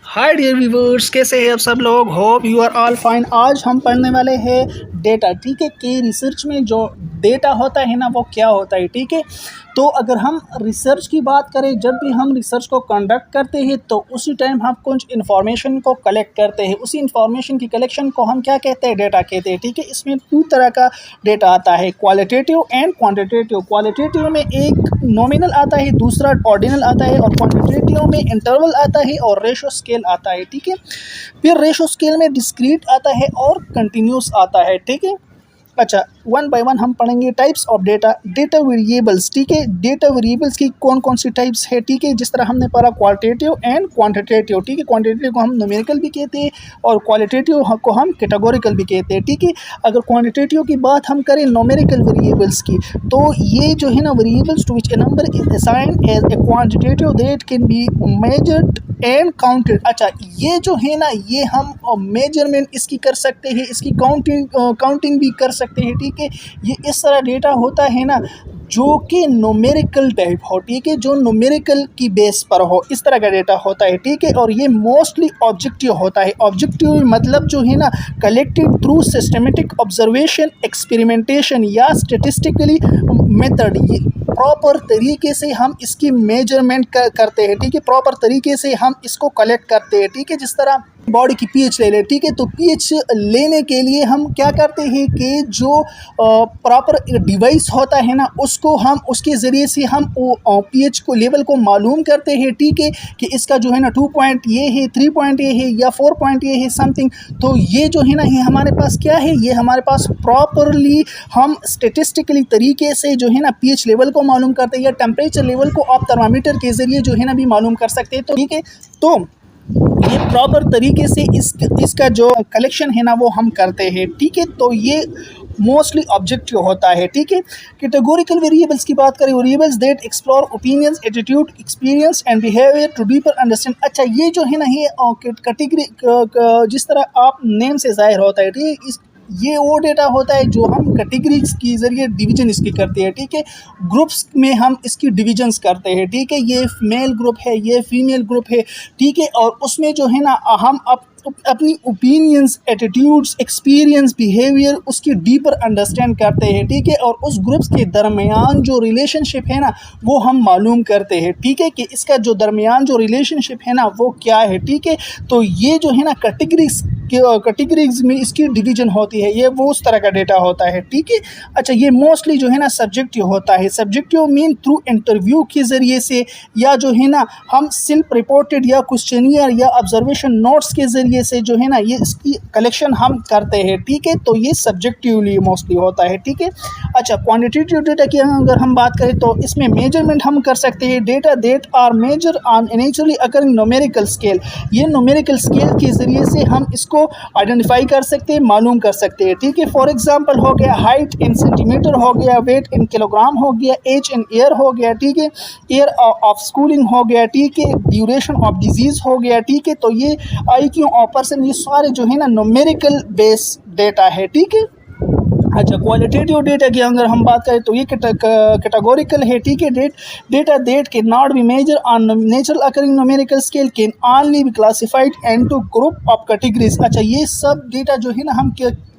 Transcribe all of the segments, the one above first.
Hi dear viewers, कैसे हैं आप सब लोग। Hope you are all fine. आज हम पढ़ने वाले हैं डेटा, ठीक है। कि रिसर्च में जो डेटा होता है ना वो क्या होता है, ठीक है। तो अगर हम रिसर्च की बात करें, जब भी हम रिसर्च को कंडक्ट करते हैं तो उसी टाइम हम कुछ इन्फॉर्मेशन को कलेक्ट करते हैं। उसी इन्फॉर्मेशन की कलेक्शन को हम क्या कहते हैं, डेटा कहते हैं, ठीक है। इसमें दो तरह का डेटा आता है, क्वालिटेटिव एंड क्वांटिटेटिव। क्वालिटेटिव में एक नॉमिनल आता है, दूसरा ऑर्डिनल आता है, और क्वांटिटेटिव में इंटरवल आता है और रेशो स्केल आता है, ठीक है। फिर रेशो स्केल में डिस्क्रीट आता है और कंटिन्यूस आता है, ठीक है। अच्छा, वन बाय वन हम पढ़ेंगे types of data. Data variables, ठीक है। डेटा वेरिएबल्स की कौन कौन सी टाइप्स है, ठीक है। जिस तरह हमने पढ़ा क्वालिटेटिव एंड क्वांटिटेटिव, ठीक है। क्वांटिटेटिव को हम न्यूमेरिकल भी कहते हैं और क्वालिटेटिव को हम कैटेगोरिकल भी कहते हैं, ठीक है। अगर क्वांटिटेटिव की बात हम करें न्यूमेरिकल वेरिएबल्स की, तो ये जो है ना, variables to which a number is assigned as a quantitative that can be measured and counted. अच्छा, ये जो है ना, ये हम मेजरमेंट इसकी कर सकते हैं, इसकी काउंटिंग भी कर सकते हैं, ठीक है। ये इस तरह डेटा होता है ना जो कि न्यूमेरिकल टाइप हो, ठीक है, जो न्यूमेरिकल की बेस पर हो, इस तरह का डेटा होता है, ठीक है। और ये मोस्टली ऑब्जेक्टिव होता है। ऑब्जेक्टिव मतलब जो है ना, collected through systematic observation, experimentation या स्टेटिस्टिकली मेथड। ये प्रॉपर तरीके से हम इसकी मेजरमेंट करते हैं, ठीक है। प्रॉपर तरीके से हम इसको कलेक्ट करते हैं, ठीक है। जिस तरह बॉडी की पीएच ले लें, ठीक है। तो पीएच लेने के लिए हम क्या करते हैं कि जो प्रॉपर डिवाइस होता है ना, उसको हम उसके ज़रिए से हम पीएच को लेवल को मालूम करते हैं, ठीक है। कि इसका जो है ना 2 पॉइंट ये है, 3 पॉइंट ये है या 4 पॉइंट ये है समथिंग। तो ये जो है ना, ये हमारे पास क्या है, ये हमारे पास प्रॉपरली हम स्टेटिस्टिकली तरीके से जो है ना पीएच लेवल को मालूम करते हैं, या टेम्परेचर लेवल को आप थर्मामीटर के ज़रिए जो है ना भी मालूम कर सकते हैं, तो ठीक है। तो ये प्रॉपर तरीके से इसका जो कलेक्शन है ना वो हम करते हैं, ठीक है। तो ये मोस्टली ऑब्जेक्टिव होता है, ठीक है। कैटेगोरिकल वेरिएबल्स की बात करें, variables that explore opinions, attitude, experience and behaviour to deeper understand. अच्छा, ये जो है ना, ये कैटेगरी जिस तरह आप नेम से जाहिर होता है, ठीक है। ये वो डेटा होता है जो हम कैटेगरीज के ज़रिए डिवीजन इसकी करते हैं, ठीक है। ग्रुप्स में हम इसकी डिविजन्स करते हैं, ठीक है। ये मेल ग्रुप है, ये फीमेल ग्रुप है, ठीक है। और उसमें जो है ना, हम अपनी ओपिनियंस, एटीट्यूड्स, एक्सपीरियंस, बिहेवियर उसकी डीपर अंडरस्टैंड करते हैं, ठीक है। और उस ग्रुप्स के दरमियान जो रिलेशनशिप है ना वो हम मालूम करते हैं, ठीक है। कि इसका जो दरमियान जो रिलेशनशिप है ना वो क्या है, ठीक है। तो ये जो है ना कैटेगरीज में इसकी डिवीजन होती है, ये वो उस तरह का डेटा होता है, ठीक है। अच्छा, ये मोस्टली जो है ना सब्जेक्टिव होता है। सब्जेक्टिव मीन थ्रू इंटरव्यू के ज़रिए से, या जो है ना हम सेल्फ रिपोर्टेड या क्वेश्चनियर या ऑब्जर्वेशन नोट्स के ज़रिए से जो है ना ये इसकी कलेक्शन हम करते हैं, ठीक है। तो ये सब्जेक्टिवली मोस्टली होता है, ठीक है। अच्छा, क्वांटिटेटिव डेटा की अगर हम बात करें तो इसमें मेजरमेंट हम कर सकते हैं। Data that are measure on naturally occurring numerical scale. ये न्यूमेरिकल स्केल के ज़रिए से हम इसको आइडेंटिफाई कर सकते हैं, मालूम कर सकते हैं, ठीक है। फॉर एग्जांपल हो गया हाइट इन सेंटीमीटर, हो गया वेट इन किलोग्राम, हो गया एज इन ईयर, हो गया, ठीक है। ईयर ऑफ स्कूलिंग हो गया, ठीक है। ड्यूरेशन ऑफ डिजीज़ हो गया, ठीक है। तो ये IQ ऑफ पर्सन, ये सारे जो है ना न्यूमेरिकल बेस डेटा है, ठीक है। अच्छा, क्वालिटेटिव डेटा की अगर हम बात करें तो ये कैटेगोरिकल है, ठीक है। Data that can not be major on natural occurring numerical scale can only be classified into group of categories. अच्छा, ये सब डेटा जो है ना हम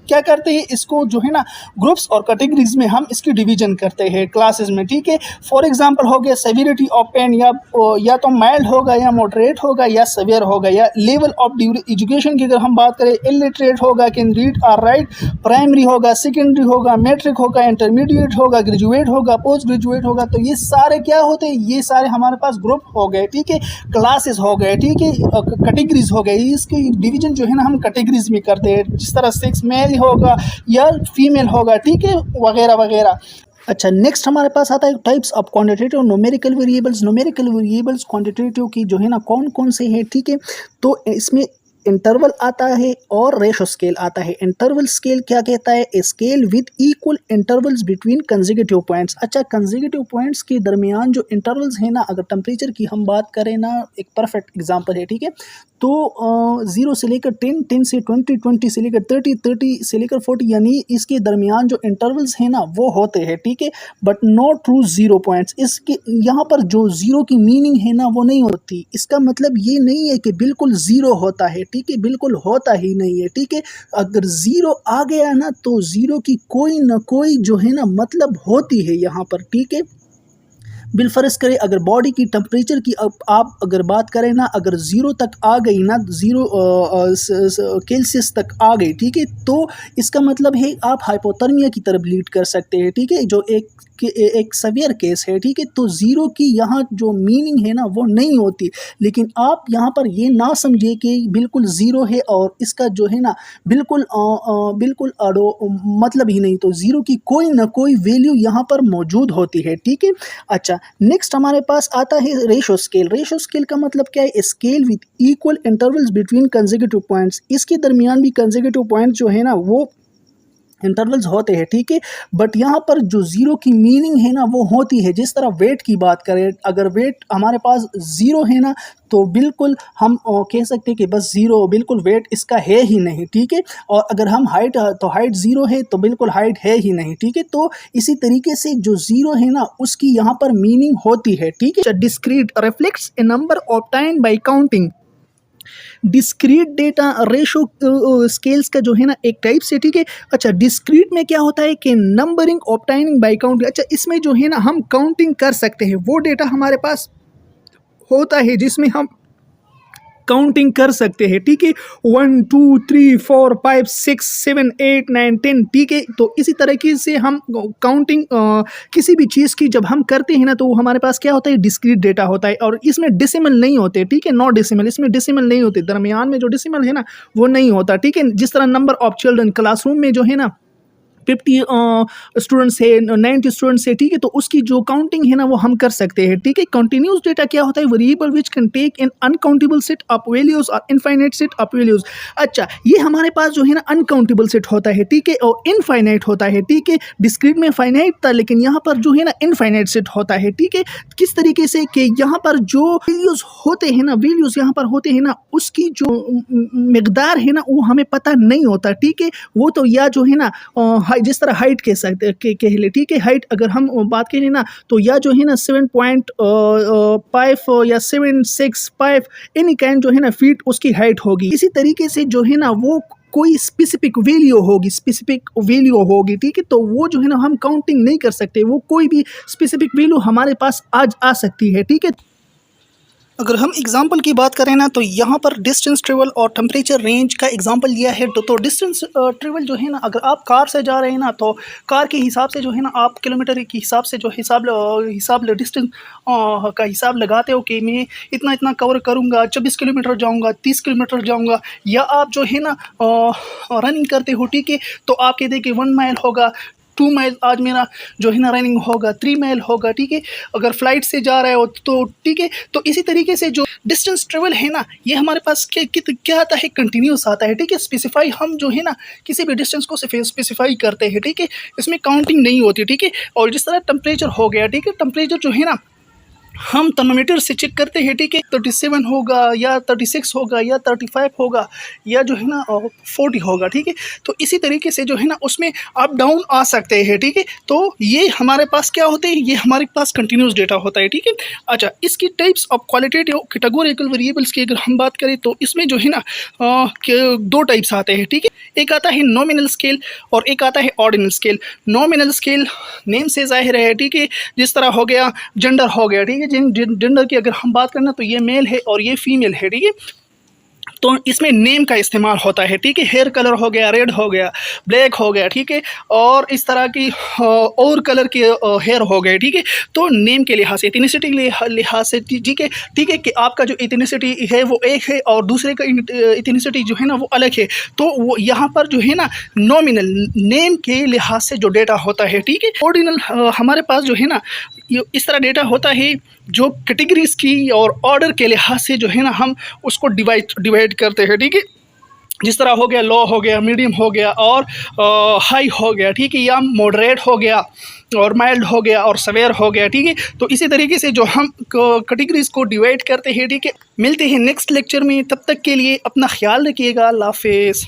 क्या करते हैं, इसको जो है ना ग्रुप्स और कैटेगरीज में हम इसकी डिवीजन करते हैं क्लासेस में, ठीक है। फॉर एग्जांपल हो गया सेविरिटी ऑफ पेन, या तो माइल्ड होगा या मॉडरेट होगा या सेवियर होगा। या लेवल ऑफ एजुकेशन की अगर हम बात करें, इलिटरेट होगा, कैन रीड और राइट, प्राइमरी होगा, सेकेंडरी होगा, मैट्रिक होगा, इंटरमीडिएट होगा, ग्रेजुएट होगा, पोस्ट ग्रेजुएट होगा। तो ये सारे क्या होते हैं, ये सारे हमारे पास ग्रुप हो गए, ठीक है। क्लासेस हो गए, ठीक है। कैटेगरीज हो गए, इसकी डिवीजन जो है ना हम कैटेगरीज में करते हैं। जिस तरह सेक्स मेल होगा या फीमेल होगा, ठीक है, वगैरह वगैरह। अच्छा, नेक्स्ट हमारे पास आता है types of quantitative numerical variables. Numerical variables quantitative की जो है ना कौन कौन से हैं, ठीक है। तो इसमें इंटरवल आता है और रेशो स्केल आता है। इंटरवल स्केल क्या कहता है? A scale with equal intervals between consecutive points. अच्छा, कंसेक्यूटिव पॉइंट्स के दरमियान जो इंटरवल्स है ना, अगर टेम्परेचर की हम बात करें ना, एक परफेक्ट एग्जांपल है, ठीक है। तो 0 से लेकर 10, 10 से 20, 20 से लेकर 30, 30 से लेकर 40, यानी इसके दरमियान जो इंटरवल्स है ना वो होते हैं, ठीक है। But not true zero points. इसके यहाँ पर जो जीरो की मीनिंग है ना वो नहीं होती। इसका मतलब ये नहीं है कि बिल्कुल ज़ीरो होता है, ठीक है, बिल्कुल होता ही नहीं है, ठीक है। अगर ज़ीरो आ गया ना तो ज़ीरो की कोई ना कोई जो है ना मतलब होती है यहाँ पर, ठीक है। बिलफर्ज करें, अगर बॉडी की टेम्परेचर की आप अगर बात करें ना, अगर ज़ीरो तक आ गई ना, ज़ीरो सेल्सियस तक आ गई, ठीक है, तो इसका मतलब है आप हाइपोथर्मिया की तरफ लीड कर सकते हैं, ठीक है, जो एक सवियर केस है, ठीक है। तो ज़ीरो की यहाँ जो मीनिंग है ना वो नहीं होती। लेकिन आप यहाँ पर ये ना समझिए कि बिल्कुल ज़ीरो है और इसका जो है ना बिल्कुल बिल्कुल मतलब ही नहीं। तो ज़ीरो की कोई ना कोई वैल्यू यहाँ पर मौजूद होती है, ठीक है। अच्छा, नेक्स्ट हमारे पास आता है रेशो स्केल। रेशो स्केल का मतलब क्या है? Scale with equal intervals between consecutive points. इसके दरमियान भी कंसेक्यूटिव पॉइंट जो है ना वो इंटरवल्स होते हैं, ठीक है। बट यहाँ पर जो ज़ीरो की मीनिंग है ना वो होती है। जिस तरह वेट की बात करें, अगर वेट हमारे पास ज़ीरो है ना तो बिल्कुल हम कह सकते हैं कि बस ज़ीरो, बिल्कुल वेट इसका है ही नहीं, ठीक है। और अगर हम हाइट, तो हाइट ज़ीरो है तो बिल्कुल हाइट है ही नहीं, ठीक है। तो इसी तरीके से जो ज़ीरो है ना उसकी यहाँ पर मीनिंग होती है, ठीक है। Discrete reflects A number obtained by counting. Discrete data ratio scales का जो है ना एक टाइप से, ठीक है। अच्छा, डिस्क्रीट में क्या होता है कि नंबरिंग ऑब्टेनिंग बाय काउंटिंग। अच्छा, इसमें जो है ना हम काउंटिंग कर सकते हैं, वो डेटा हमारे पास होता है जिसमें हम काउंटिंग कर सकते हैं, ठीक है। 1 2 3 4 5 6 7 8 9 10, ठीक है। तो इसी तरीके से हम काउंटिंग किसी भी चीज़ की जब हम करते हैं ना तो हमारे पास क्या होता है? डिस्क्रीट डेटा होता है। और इसमें डेसिमल नहीं होते, ठीक है, नॉट डेसिमल। इसमें डेसिमल नहीं होते, दरमियान में जो डेसिमल है ना वो नहीं होता, ठीक है। जिस तरह नंबर ऑफ चिल्ड्रन क्लासरूम में जो है ना 50 स्टूडेंट्स है, 90 स्टूडेंट्स है, ठीक है। तो उसकी जो काउंटिंग है ना वो हम कर सकते हैं, ठीक है। कंटिन्यूस डेटा क्या होता है? Variable which can take an uncountable set of values और इनफाइनाइट सेट ऑफ वैल्यूज। अच्छा, ये हमारे पास जो है ना अनकाउंटेबल सेट होता है, ठीक है, और इनफाइनाइट होता है, ठीक है। डिस्क्रीट में फाइनाइट था लेकिन यहाँ पर जो है ना इनफाइनाइट सेट होता है, ठीक है। किस तरीके से कि यहाँ पर जो वैल्यूज होते हैं ना, वैल्यूज यहाँ पर होते हैं ना, उसकी जो मकदार है ना वो हमें पता नहीं होता, ठीक है। वो तो या जो है ना जिस तरह हाइट कह सकते कह ले, ठीक है। हाइट अगर हम बात करें ना तो या जो है ना 7.5 या 765 एनी काइंड जो है ना फीट उसकी हाइट होगी। इसी तरीके से जो है ना वो कोई स्पेसिफिक वैल्यू होगी, ठीक है। तो वो जो है ना हम काउंटिंग नहीं कर सकते, वो कोई भी स्पेसिफिक वैल्यू हमारे पास आज आ सकती है, ठीक है। अगर हम एग्जाम्पल की बात करें ना तो यहाँ पर डिस्टेंस ट्रेवल और टेम्परेचर रेंज का एग्जाम्पल लिया है। तो डिस्टेंस ट्रेवल जो है ना, अगर आप कार से जा रहे हैं ना तो कार के हिसाब से जो है ना आप किलोमीटर के हिसाब से जो हिसाब डिस्टेंस का हिसाब लगाते हो कि मैं इतना इतना कवर करूँगा, 24 किलोमीटर जाऊँगा, 30 किलोमीटर जाऊँगा। या आप जो है ना रनिंग करते हो, ठीक है, तो आप कहते हैं कि 1 माइल होगा, 2 माइल आज मेरा जो है ना रनिंग होगा, 3 माइल होगा, ठीक है। अगर फ्लाइट से जा रहे हो तो ठीक है। तो इसी तरीके से जो डिस्टेंस ट्रेवल है ना ये हमारे पास क्या आता है? कंटिन्यूस आता है, ठीक है। स्पेसिफाई हम जो है ना किसी भी डिस्टेंस को स्पेसिफाई करते हैं, ठीक है, इसमें काउंटिंग नहीं होती, ठीक है। और जिस तरह टेम्परेचर हो गया, ठीक है, टेम्परेचर जो है ना हम थर्मामीटर से चेक करते हैं, ठीक है, 37 होगा या 36 होगा या 35 होगा या जो है ना 40 होगा, ठीक है। तो इसी तरीके से जो है ना उसमें अप डाउन आ सकते हैं, ठीक है। तो ये हमारे पास क्या होते हैं? ये हमारे पास कंटिन्यूस डेटा होता है, ठीक है। अच्छा, इसकी types of qualitative categorical variables की अगर हम बात करें तो इसमें जो है ना 2 टाइप्स आते हैं, ठीक है। एक आता है नॉमिनल स्केल और एक आता है ordinal scale. Nominal scale name से जाहिर है, ठीक है, जिस तरह हो गया जेंडर हो गया, ठीक है। जेंडर की अगर हम बात करना तो ये मेल है और ये फीमेल है, ठीक है। तो इसमें नेम का इस्तेमाल होता है, ठीक है। हेयर कलर हो गया, रेड हो गया, ब्लैक हो गया, ठीक है, और इस तरह की और कलर के हेयर हो गए, ठीक है। तो नेम के लिहाज से, इथनिसिटी के लिहाज से, ठीक है कि आपका जो इथनिसिटी है वो एक है और दूसरे का इथनिसिटी जो है ना वो अलग है। तो वो यहाँ पर जो है ना नॉमिनल नेम के लिहाज से जो डेटा होता है, ठीक है। ऑर्डिनल हमारे पास जो है ना इस तरह डेटा होता है जो कैटेगरीज की और ऑर्डर के लिहाज से जो है ना हम उसको डिवाइड करते हैं, ठीक है। जिस तरह हो गया लो हो गया, मीडियम हो गया और हाई हो गया, ठीक है, या मॉडरेट हो गया और माइल्ड हो गया और सवेयर हो गया, ठीक है। तो इसी तरीके से जो हम कैटेगरीज को डिवाइड करते हैं, ठीक है। मिलते हैं नेक्स्ट लेक्चर में, तब तक के लिए अपना ख्याल रखिएगा। अल्लाह हाफिज़।